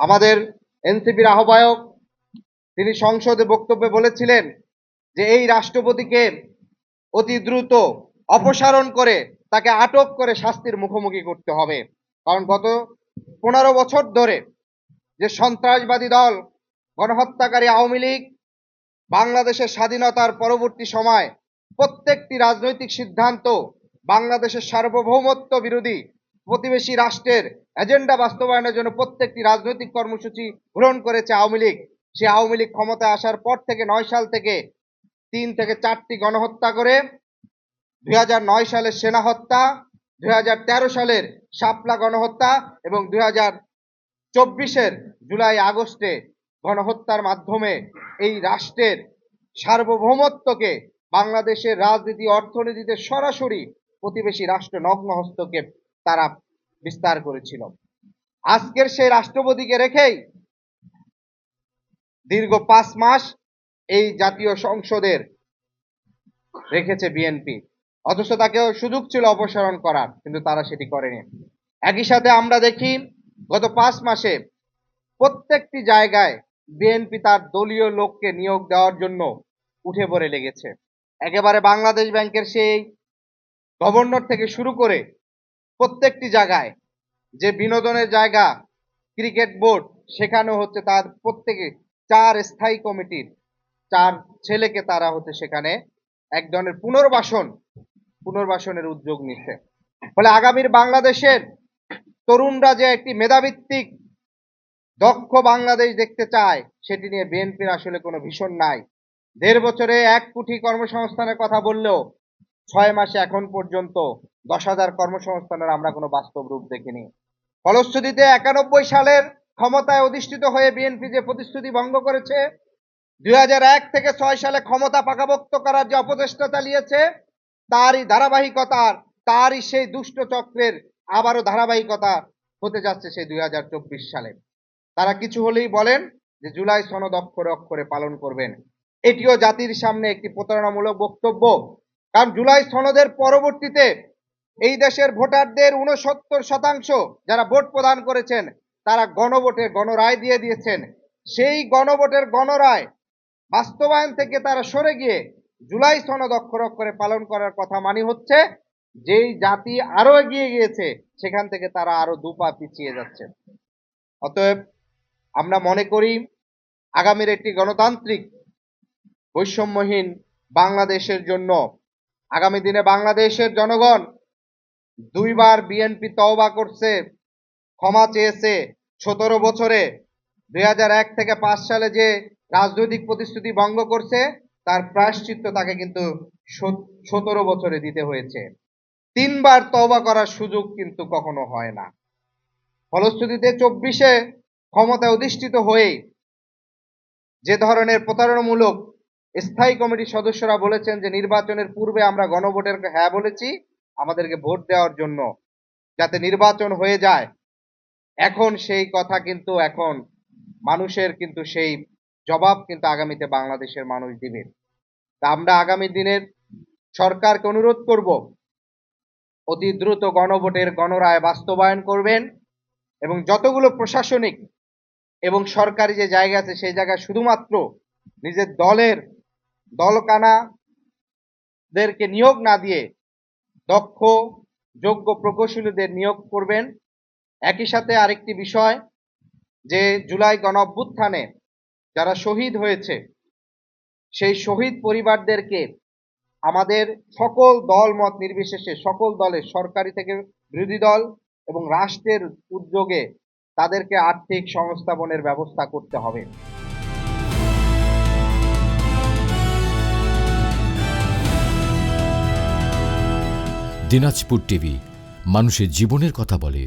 আমাদের এনসিপির আহ্বায়ক তিনি সংসদে বক্তব্যে বলেছিলেন যে এই রাষ্ট্রপতিকে অতি দ্রুত অপসারণ করে তাকে আটক করে শাস্তির মুখোমুখি করতে হবে। কারণ গত 15 বছর ধরে যে সন্ত্রাসবাদী দল গণহত্যাকারী আওয়ামী লীগ বাংলাদেশের স্বাধীনতার পরবর্তী সময় প্রত্যেকটি রাজনৈতিক সিদ্ধান্ত বাংলাদেশের সার্বভৌমত্ব বিরোধী প্রতিবেশী রাষ্ট্রের এজেন্ডা বাস্তবায়নের জন্য প্রত্যেকটি রাজনৈতিক কর্মসূচি গ্রহণ করেছে আওয়ামী লীগ। সে আওয়ামী লীগ ক্ষমতায় আসার পর থেকে 9 সাল থেকে 3 থেকে 4টি গণহত্যা করে 2009 সালের সেনা হত্যা, 2013 সালের শাপলা গণহত্যা এবং 2024-এর জুলাই আগস্টে গণহত্যার মাধ্যমে এই রাষ্ট্রের সার্বভৌমত্বকে বাংলাদেশের রাজনীতি অর্থনীতিতে সরাসরি প্রতিবেশী রাষ্ট্র নগ্ন হস্তক্ষেপ তারা বিস্তার করেছিল। আজকের সেই রাষ্ট্রপতিকে রেখেই দীর্ঘ 5 মাস এই জাতীয় সংসদের রেখেছে বিএনপি, অথচ তাকেও সুযোগ ছিল অপসারণ করার, কিন্তু তারা সেটি করেনি। একই সাথে আমরা দেখি গত 5 মাসে প্রত্যেকটি জায়গায় বিএনপি তার দলীয় লোককে নিয়োগ দেওয়ার জন্য উঠে পড়ে লেগেছে। একেবারে বাংলাদেশ ব্যাংকের সেই গভর্নর থেকে শুরু করে প্রত্যেকটি জায়গায় যে বিনোদনের জায়গা ক্রিকেট বোর্ড, সেখানেও হচ্ছে তার প্রত্যেকে 4 স্থায়ী কমিটির 4 ছেলেকে তারা হচ্ছে সেখানে এক ধরনের পুনর্বাসনের উদ্যোগ নিচ্ছে। ফলে আগামীর বাংলাদেশের তরুণরা যে একটি মেধাভিত্তিক দক্ষ বাংলাদেশ দেখতে চায়, সেটি নিয়ে বিএনপির আসলে কোনো ভিশন নাই। 1.5 বছরে 1 কোটি কর্মসংস্থানের কথা বললেও 6 মাসে এখন পর্যন্ত 10,000 কর্মসংস্থানের আমরা কোনো বাস্তব রূপ দেখিনি। ফলশ্রুতিতে 91 সালের ক্ষমতায় অধিষ্ঠিত হয়ে বিএনপি যে প্রতিশ্রুতি ভঙ্গ করেছে, 2001 থেকে 6 সালে ক্ষমতা পাকাপোক্ত করার যে অপচেষ্টা চালিয়েছে, তারই সেই দুষ্ট চক্রের আবারও ধারাবাহিকতা হতে যাচ্ছে সেই 2024 সালে। তারা কিছু হলেই বলেন যে জুলাই সনদ অক্ষরে অক্ষরে পালন করবেন। এটিও জাতির সামনে একটি প্রতারণামূলক বক্তব্য। কারণ জুলাই সনদের পরবর্তীতে এই দেশের ভোটারদের 69% যারা ভোট প্রদান করেছেন, তারা গণভোটে গণরায় দিয়ে দিয়েছেন। সেই গণভোটের গণরায় বাস্তবায়ন থেকে তারা সরে গিয়ে জুলাই সনদ অক্ষরে অক্ষরে পালন করার কথা মানে হচ্ছে যেই জাতি আরো এগিয়ে গিয়েছে সেখান থেকে তারা আরো 2 পা পিছিয়ে যাচ্ছে। অতএব আমরা মনে করি আগামীর একটি গণতান্ত্রিক বৈষম্যহীন বাংলাদেশের জন্য আগামী দিনে বাংলাদেশের জনগণ 2 বার বিএনপি তওবা করছে, ক্ষমা চেয়েছে। 17 বছরে 2001 থেকে 5 সালে যে রাজনৈতিক প্রতিশ্রুতি ভঙ্গ করছে, তার প্রায়শ্চিত্ত তাকে কিন্তু 17 বছরে দিতে হয়েছে। 3 বার তওবা করার সুযোগ কিন্তু কখনো হয় না। ফলশ্রুতিতে 24-এ ক্ষমতায় অধিষ্ঠিত হয়ে যে ধরনের প্রতারণামূলক স্থায়ী কমিটির সদস্যরা বলেছেন যে নির্বাচনের পূর্বে আমরা গণভোটের হ্যাঁ বলেছি, আমাদেরকে ভোট দেওয়ার জন্য যাতে নির্বাচন হয়ে যায়, এখন সেই কথা কিন্তু এখন মানুষের কিন্তু সেই জবাব কিন্তু আগামীতে বাংলাদেশের মানুষ দিবে। তা আমরা আগামী দিনের সরকারকে অনুরোধ করব অতি দ্রুত গণভোটের গণরায় বাস্তবায়ন করবেন এবং যতগুলো প্রশাসনিক এবং সরকারি যে জায়গা আছে সেই জায়গায় শুধুমাত্র নিজের দলকানাদেরকে নিয়োগ না দিয়ে দক্ষ যোগ্য প্রকৌশলীদের নিয়োগ করবেন। একই সাথে আরেকটি বিষয় যে জুলাই গণ অভ্যুত্থানে যারা শহীদ হয়েছে সেই শহীদ পরিবারদেরকে আমাদের সকল দল মত নির্বিশেষে সকল দলের সরকারি থেকে বিরোধী দল এবং রাষ্ট্রের উদ্যোগে তাদেরকে আর্থিক সংস্থাপনের ব্যবস্থা করতে হবে। দিনাজপুর টিভি, মানুষের জীবনের কথা বলে।